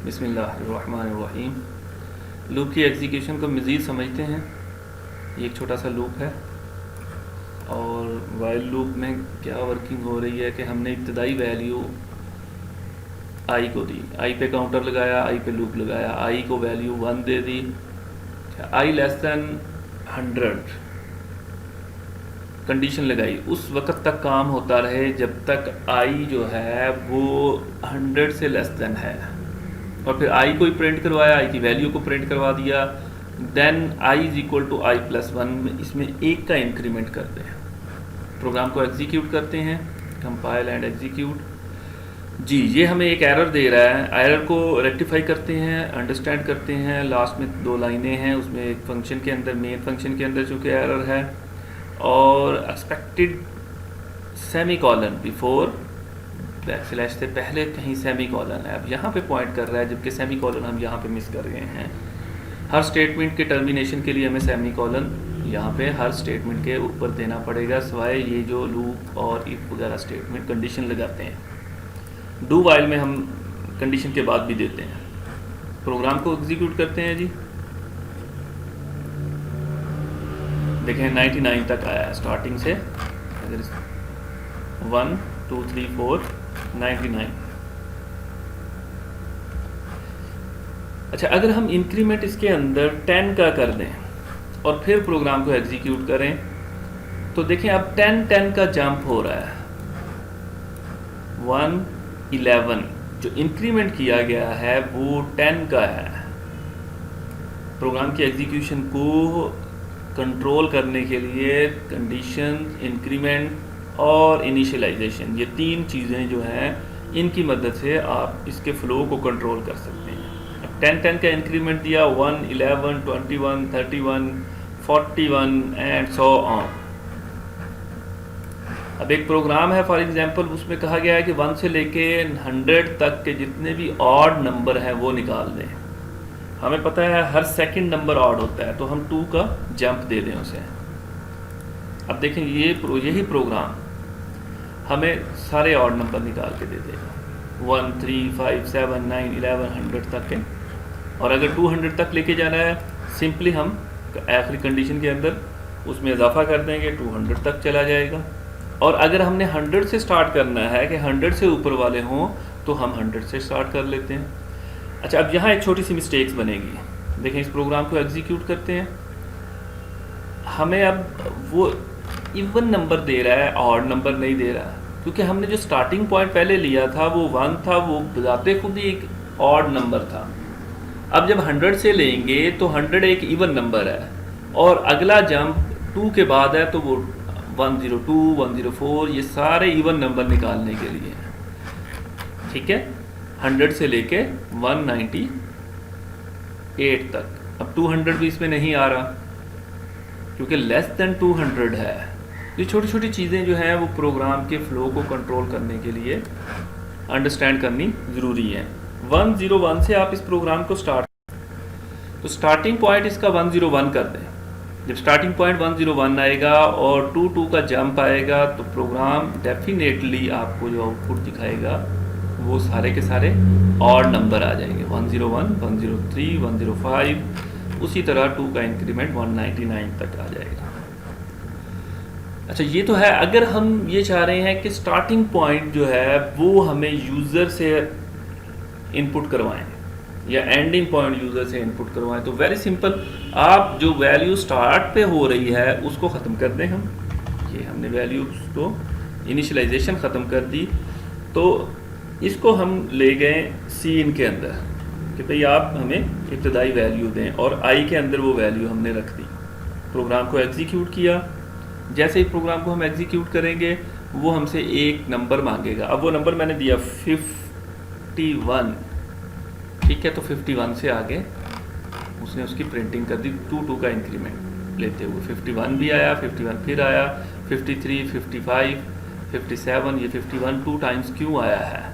बिस्मिल्लाहिर्रहमानिर्रहीम। लूप की एग्जीक्यूशन को मज़ीद समझते हैं। ये एक छोटा सा लूप है और वाइल लूप में क्या वर्किंग हो रही है कि हमने इब्तदाई वैल्यू आई को दी, आई पे काउंटर लगाया, आई पे लूप लगाया, आई को वैल्यू 1 दे दी, आई लेस दैन 100 कंडीशन लगाई। उस वक्त तक काम होता रहे जब तक आई जो है वो 100 से लेस दैन है, और फिर आई को ही प्रिंट करवाया, आई की वैल्यू को प्रिंट करवा दिया। Then I is equal to I plus 1, इसमें एक का इंक्रीमेंट करते हैं, प्रोग्राम को एग्जीक्यूट करते हैं, कंपाइल एंड एग्जीक्यूट। जी, ये हमें एक एरर दे रहा है, एरर को रेक्टिफाई करते हैं, अंडरस्टैंड करते हैं। लास्ट में 2 लाइनें हैं, उसमें एक फंक्शन के अंदर, मेन फंक्शन के अंदर चूँकि एरर है, और expected semi colon before backslash से पहले कहीं सेमी कॉलन है, अब यहाँ पे पॉइंट कर रहा है, जबकि सेमी कॉलन हम यहाँ पे मिस कर गए हैं। हर स्टेटमेंट के टर्मिनेशन के लिए हमें सेमी कॉलन यहाँ पे हर स्टेटमेंट के ऊपर देना पड़ेगा, सिवाय ये जो लूप और इफ वगैरह स्टेटमेंट कंडीशन लगाते हैं। डू वाइल में हम कंडीशन के बाद भी देते हैं। प्रोग्राम को एग्जीक्यूट करते हैं जी। देखें 99 तक आया है स्टार्टिंग से, अगर 1 2 3 4 99। अच्छा, अगर हम इंक्रीमेंट इसके अंदर 10 का कर दें और फिर प्रोग्राम को एग्जीक्यूट करें तो देखें अब 10 का जंप हो रहा है। 1 11 जो इंक्रीमेंट किया गया है वो 10 का है। प्रोग्राम की एग्जीक्यूशन को कंट्रोल करने के लिए कंडीशन, इंक्रीमेंट और इनिशियलाइजेशन, ये 3 चीज़ें जो हैं इनकी मदद से आप इसके फ़्लो को कंट्रोल कर सकते हैं। अब 10 का इंक्रीमेंट दिया, 1 11 21 31 41 एंड सो ऑन। अब एक प्रोग्राम है फॉर एग्जांपल, उसमें कहा गया है कि 1 से लेके 100 तक के जितने भी ऑड नंबर हैं वो निकाल दें। हमें पता है हर सेकंड नंबर ऑड होता है, तो हम 2 का जंप दे दें उसे। अब देखें यही प्रोग्राम हमें सारे ऑड नंबर निकाल के दे देगा, 1 3 5 7 9 11 100 तक के। और अगर 200 तक लेके जाना है, सिंपली हम आखिरी कंडीशन के अंदर उसमें इजाफा कर देंगे, 200 तक चला जाएगा। और अगर हमने 100 से स्टार्ट करना है कि 100 से ऊपर वाले हों, तो हम 100 से स्टार्ट कर लेते हैं। अच्छा, अब यहाँ एक छोटी सी मिस्टेक्स बनेगी। देखें, इस प्रोग्राम को एग्जीक्यूट करते हैं, हमें अब वो इवन नंबर दे रहा है, ऑड नंबर नहीं दे रहा, क्योंकि हमने जो स्टार्टिंग पॉइंट पहले लिया था वो 1 था, वो बजाते खुद ही एक ऑड नंबर था। अब जब 100 से लेंगे तो 100 एक इवन नंबर है, और अगला जंप 2 के बाद है, तो वो 102 104 ये सारे इवन नंबर निकालने के लिए है। ठीक है, 100 से लेके 198 तक। अब 200 भी इसमें नहीं आ रहा क्योंकि लेस देन 200 है। ये छोटी छोटी चीज़ें जो हैं वो प्रोग्राम के फ़्लो को कंट्रोल करने के लिए अंडरस्टैंड करनी ज़रूरी है। 101 से आप इस प्रोग्राम को तो स्टार्टिंग पॉइंट इसका 101 कर दें। जब स्टार्टिंग पॉइंट 101 आएगा और 2 का जंप आएगा, तो प्रोग्राम डेफिनेटली आपको जो आउटपुट दिखाएगा वो सारे के सारे ऑड नंबर आ जाएंगे, 101 103 105, उसी तरह 2 का इंक्रीमेंट 199 तक आ जाएगा। अच्छा, ये तो है। अगर हम ये चाह रहे हैं कि स्टार्टिंग पॉइंट जो है वो हमें यूज़र से इनपुट करवाएं या एंडिंग पॉइंट यूज़र से इनपुट करवाएं, तो वेरी सिंपल, आप जो वैल्यू स्टार्ट पे हो रही है उसको ख़त्म कर दें। ये हमने वैल्यू को इनिशियलाइजेशन ख़त्म कर दी, तो इसको हम ले गए सीन के अंदर कि भाई आप हमें इब्तदाई वैल्यू दें, और आई के अंदर वो वैल्यू हमने रख दी। प्रोग्राम को एग्जीक्यूट किया। जैसे ही प्रोग्राम को हम एग्जीक्यूट करेंगे वो हमसे एक नंबर मांगेगा। अब वो नंबर मैंने दिया 51, ठीक है, तो 51 से आगे उसने उसकी प्रिंटिंग कर दी 2 का इंक्रीमेंट लेते हुए। 51 भी आया, 51 फिर आया, 53 55 57, ये 51 2 टाइम्स क्यों आया है?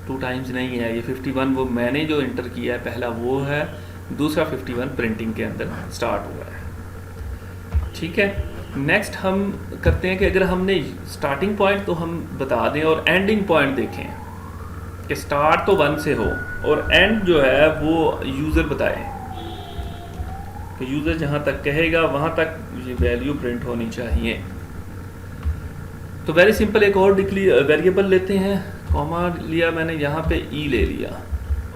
2 टाइम्स नहीं है, ये 51 वो मैंने जो इंटर किया है पहला वो है, दूसरा 51 प्रिंटिंग के अंदर स्टार्ट हुआ है। ठीक है, नेक्स्ट हम करते हैं कि अगर हमने स्टार्टिंग पॉइंट तो हम बता दें और एंडिंग पॉइंट देखें कि स्टार्ट तो 1 से हो और एंड जो है वो यूज़र बताए कि यूज़र जहाँ तक कहेगा वहाँ तक ये वैल्यू प्रिंट होनी चाहिए। तो वेरी सिंपल, एक और वेरिएबल लेते हैं, कॉमा लिया मैंने, यहाँ पे ई ले लिया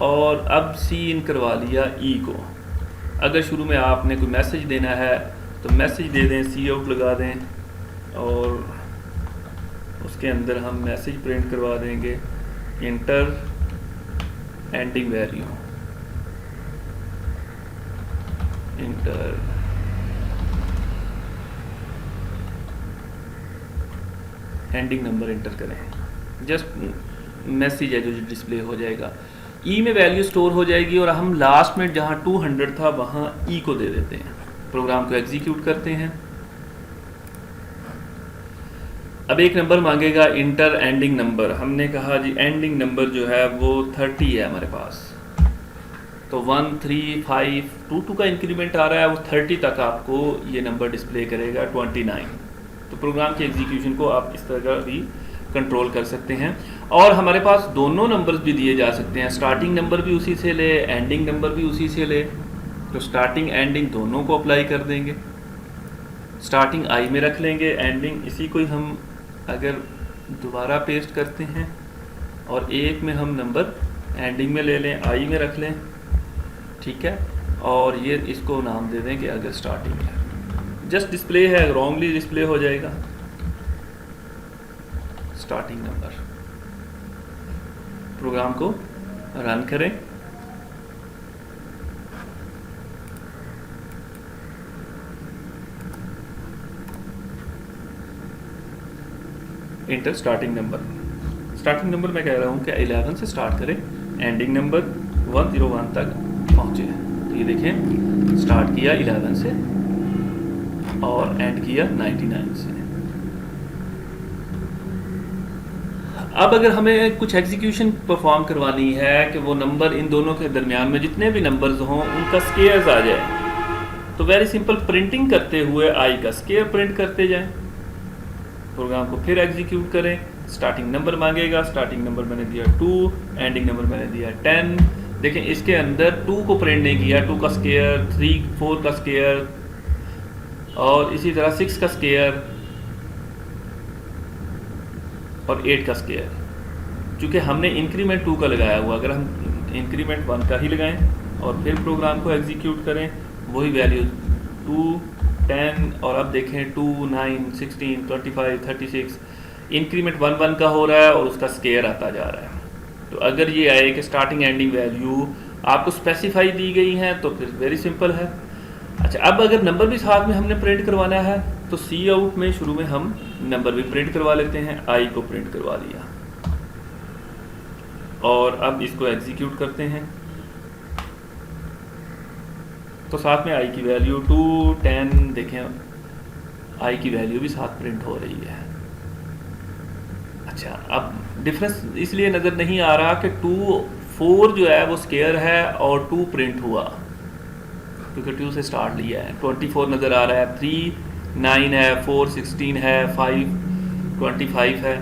और अब सी इन करवा लिया ई को। अगर शुरू में आपने कोई मैसेज देना है तो मैसेज दे दें, सी आउट लगा दें और उसके अंदर हम मैसेज प्रिंट करवा देंगे inter ending value, inter ending number inter करें, जस्ट मैसेज है जो डिस्प्ले हो जाएगा। ई में वैल्यू स्टोर हो जाएगी और हम लास्ट में जहाँ 200 था वहाँ ई को दे देते हैं। प्रोग्राम को एग्जीक्यूट करते हैं। अब एक नंबर मांगेगा इंटर एंडिंग नंबर, हमने कहा जी एंडिंग नंबर जो है वो 30 है हमारे पास, तो 1 3 5 2 का इंक्रीमेंट आ रहा है, वो 30 तक आपको ये नंबर डिस्प्ले करेगा 29। तो प्रोग्राम के एग्जीक्यूशन को आप इस तरह भी कंट्रोल कर सकते हैं। और हमारे पास दोनों नंबर्स भी दिए जा सकते हैं, स्टार्टिंग नंबर भी उसी से ले, एंडिंग नंबर भी उसी से ले। तो स्टार्टिंग एंडिंग दोनों को अप्लाई कर देंगे, स्टार्टिंग आई में रख लेंगे, एंडिंग इसी को ही हम अगर दोबारा पेस्ट करते हैं और एक में हम नंबर एंडिंग में ले लें, आई में रख लें, ठीक है, और ये इसको नाम दे दें कि अगर स्टार्टिंग है, जस्ट डिस्प्ले है, रॉन्गली डिस्प्ले हो जाएगा स्टार्टिंग नंबर। प्रोग्राम को रन करें, inter starting number. Starting number मैं कह रहा हूँ कि 11 से स्टार्ट करें, एंडिंग नंबर 101 तक पहुँचे। तो ये देखें, स्टार्ट किया 11 से और एंड किया 99 से। अब अगर हमें कुछ एग्जीक्यूशन परफॉर्म करवानी है कि वो नंबर इन दोनों के दरमियान में जितने भी नंबर्स हों उनका स्केयर्स आ जाए, तो वेरी सिंपल, प्रिंटिंग करते हुए आई का स्केयर प्रिंट करते जाएं। प्रोग्राम को फिर एग्जीक्यूट करें, स्टार्टिंग नंबर मांगेगा, स्टार्टिंग नंबर मैंने दिया 2, एंडिंग नंबर मैंने दिया 10। देखें इसके अंदर 2 को प्रिंट नहीं किया, 2 का स्केयर, 3 4 का स्केयर और इसी तरह 6 का स्केयर और 8 का स्केयर। चूँकि हमने इंक्रीमेंट 2 का लगाया हुआ, अगर हम इंक्रीमेंट 1 का ही लगाएं और फिर प्रोग्राम को एग्जीक्यूट करें, वही वैल्यू 2 10 और अब देखें 2 9 16 25 36, इंक्रीमेंट 1 1 का हो रहा है और उसका स्केयर आता जा रहा है। तो अगर ये आए कि स्टार्टिंग एंडिंग वैल्यू आपको स्पेसिफाई दी गई हैं तो फिर वेरी सिंपल है। अच्छा, अब अगर नंबर भी साथ में हमने प्रिंट करवाना है तो सी आउट में शुरू में हम नंबर भी प्रिंट करवा लेते हैं, आई को प्रिंट करवा लिया और अब इसको एग्जीक्यूट करते हैं तो साथ में आई की वैल्यू 2 10, देखें आई की वैल्यू भी साथ प्रिंट हो रही है। अच्छा, अब डिफरेंस इसलिए नज़र नहीं आ रहा कि 2 4 जो है वो स्केयर है और 2 प्रिंट हुआ क्योंकि 2 से स्टार्ट लिया है। 24 नज़र आ रहा है, 3 9 है, 4 16 है, 5 25 है।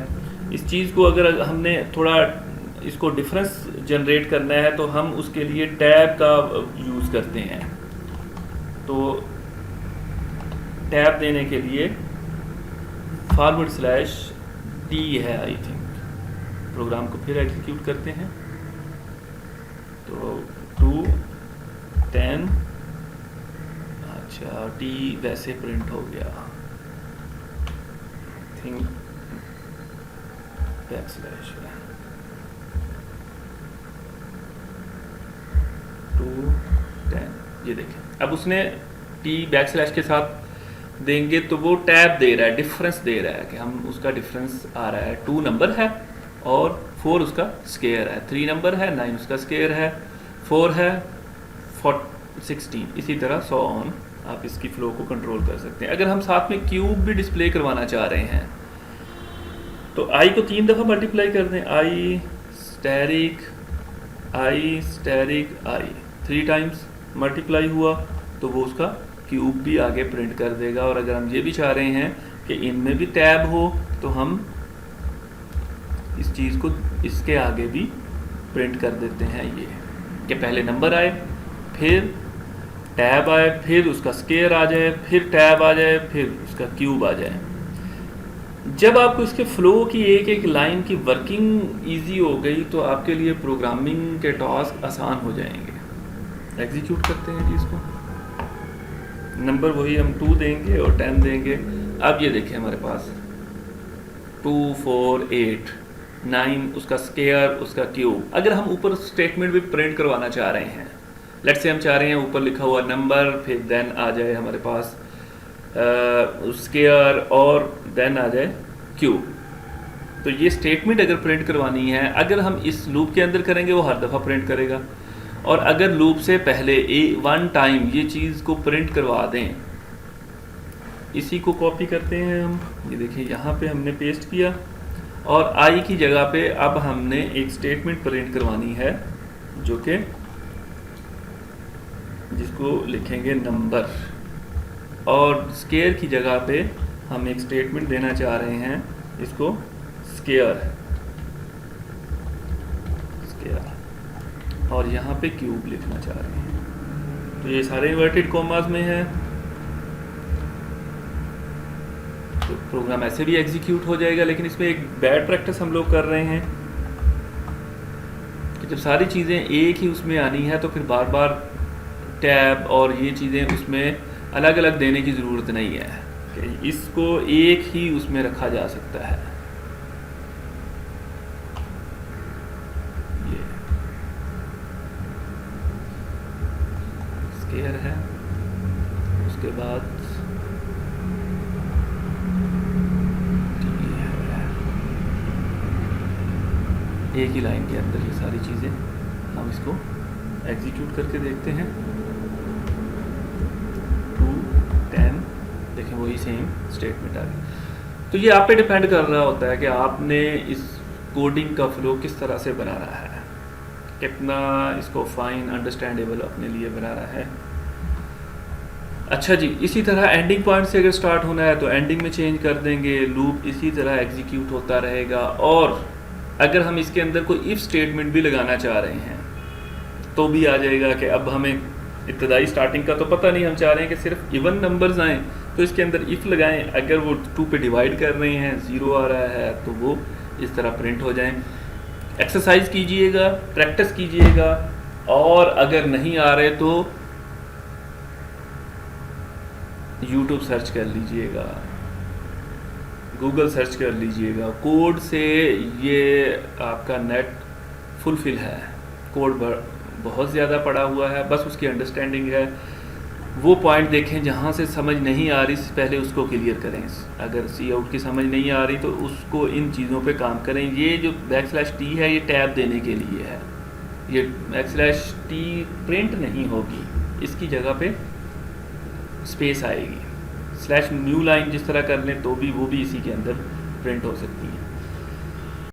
इस चीज़ को अगर हमने थोड़ा इसको डिफरेंस जनरेट करना है तो हम उसके लिए टैब का यूज़ करते हैं। तो टैब देने के लिए /D है आई थिंक। प्रोग्राम को फिर एग्जीक्यूट करते हैं तो 2 10, अच्छा टी वैसे प्रिंट हो गया, थिंक बैकस्लैश 2 10, ये देखें अब उसने टी बैकस्लैश के साथ देंगे तो वो टैब दे रहा है, डिफरेंस दे रहा है कि हम उसका डिफरेंस आ रहा है। 2 नंबर है और 4 उसका स्केयर है, 3 नंबर है, 9 उसका स्केयर है, 4 है, 16, इसी तरह 100 ऑन आप इसकी फ्लो को कंट्रोल कर सकते हैं। अगर हम साथ में क्यूब भी डिस्प्ले करवाना चाह रहे हैं तो आई को 3 दफ़ा मल्टीप्लाई कर दें, आई स्टैरिक आई 3 टाइम्स मल्टीप्लाई हुआ तो वो उसका क्यूब भी आगे प्रिंट कर देगा। और अगर हम ये भी चाह रहे हैं कि इनमें भी टैब हो तो हम इस चीज़ को इसके आगे भी प्रिंट कर देते हैं, ये कि पहले नंबर आए, फिर टैब आए, फिर उसका स्क्वायर आ जाए, फिर टैब आ जाए, फिर उसका क्यूब आ जाए। जब आपको इसके फ्लो की एक एक लाइन की वर्किंग इजी हो गई तो आपके लिए प्रोग्रामिंग के टास्क आसान हो जाएंगे। एग्जीक्यूट करते हैं जी इसको। नंबर वही हम 2 देंगे और 10 देंगे। अब ये देखें हमारे पास 2 4 8 9 उसका स्क्वायर, उसका क्यूब। अगर हम ऊपर स्टेटमेंट भी प्रिंट करवाना चाह रहे हैं, लेट्स से हम चाह रहे हैं ऊपर लिखा हुआ नंबर, फिर देन आ जाए हमारे पास स्क्वायर और देन आ जाए क्यूब, तो ये स्टेटमेंट अगर प्रिंट करवानी है, अगर हम इस लूप के अंदर करेंगे वो हर दफ़ा प्रिंट करेगा। और अगर लूप से पहले वन टाइम ये चीज़ को प्रिंट करवा दें, इसी को कॉपी करते हैं हम, ये देखिए यहाँ पे हमने पेस्ट किया और आई की जगह पे अब हमने एक स्टेटमेंट प्रिंट करवानी है जो कि जिसको लिखेंगे नंबर, और स्क्वायर की जगह पे हम एक स्टेटमेंट देना चाह रहे हैं इसको स्क्वायर, और यहाँ पे क्यूब लिखना चाह रहे हैं। तो ये सारे इन्वर्टेड कॉमास में है, तो प्रोग्राम ऐसे भी एग्जीक्यूट हो जाएगा। लेकिन इसमें एक बैड प्रैक्टिस हम लोग कर रहे हैं कि जब सारी चीज़ें एक ही उसमें आनी है तो फिर बार बार टैब और ये चीज़ें उसमें अलग अलग देने की ज़रूरत नहीं है, कि इसको एक ही उसमें रखा जा सकता है। ये स्क्वायर है, उसके बाद एक ही लाइन के अंदर ये सारी चीज़ें, हम इसको एग्जीक्यूट करके देखते हैं। 2 10 देखें वही सेम स्टेटमेंट आ गई। तो ये आप पे डिपेंड कर रहा होता है कि आपने इस कोडिंग का फ्लो किस तरह से बना रहा है, कितना इसको फाइन अंडरस्टैंडेबल अपने लिए बना रहा है। अच्छा जी, इसी तरह एंडिंग पॉइंट से अगर स्टार्ट होना है तो एंडिंग में चेंज कर देंगे, लूप इसी तरह एग्जीक्यूट होता रहेगा। और अगर हम इसके अंदर कोई इफ़ स्टेटमेंट भी लगाना चाह रहे हैं तो भी आ जाएगा कि अब हमें इब्तदाई स्टार्टिंग का तो पता नहीं, हम चाह रहे हैं कि सिर्फ इवन नंबर्स आएँ तो इसके अंदर इफ़ लगाएं। अगर वो 2 पे डिवाइड कर रहे हैं, 0 आ रहा है, तो वो इस तरह प्रिंट हो जाएं। एक्सरसाइज कीजिएगा, प्रैक्टिस कीजिएगा, और अगर नहीं आ रहे तो यूट्यूब सर्च कर लीजिएगा, गूगल सर्च कर लीजिएगा। कोड से ये आपका नेट फुलफिल है, कोड बहुत ज़्यादा पड़ा हुआ है, बस उसकी अंडरस्टैंडिंग है। वो पॉइंट देखें जहाँ से समझ नहीं आ रही, पहले उसको क्लियर करें। अगर सी आउट की समझ नहीं आ रही तो उसको इन चीज़ों पे काम करें। ये जो \t है ये टैब देने के लिए है, ये \t प्रिंट नहीं होगी, इसकी जगह पे स्पेस आएगी। /न्यू लाइन जिस तरह कर लें तो भी वो भी इसी के अंदर प्रिंट हो सकती है।